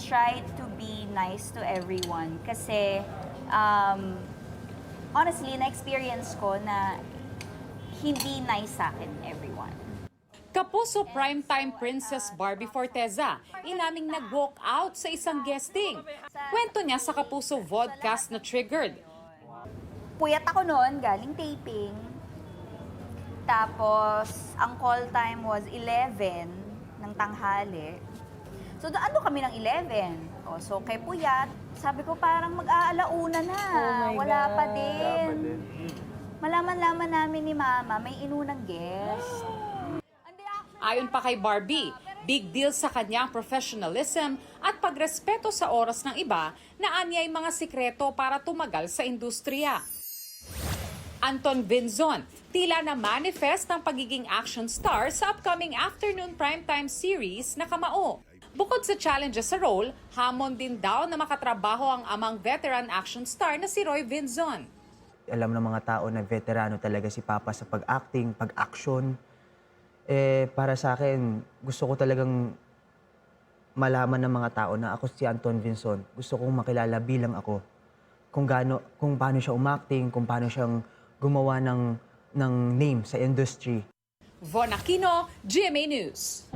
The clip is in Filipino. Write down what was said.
try to be nice to everyone kasi honestly, na-experience ko na hindi nice sa akin everyone. Kapuso primetime Princess Barbie Forteza, inaming nag-walk out sa isang guesting. Kwento niya sa Kapuso vodcast na Triggered. Puyat ako noon, galing taping. Tapos, ang call time was 11 ng tanghali. So, ando kami ng 11. O, so, kay Puyat, sabi ko parang mag-aalauna na. Wala pa din. Malaman-laman namin ni Mama, may inunang guest. Ayon pa kay Barbie, big deal sa kanyang professionalism at pagrespeto sa oras ng iba na anyay mga sikreto para tumagal sa industriya. Anton Vinzon, tila na manifest ng pagiging action star sa upcoming afternoon primetime series na Kamao. Bukod sa challenges sa role, hamon din daw na makatrabaho ang amang veteran action star na si Roy Vinzon. Alam ng mga tao na veterano talaga si Papa sa pag-acting, pag-action. Para sa akin, gusto ko talagang malaman ng mga tao na ako si Anton Vinzon. Gusto kong makilala bilang ako. Kung paano siya umacting, kung paano siyang gumawa ng name sa industry. Von Aquino, GMA News.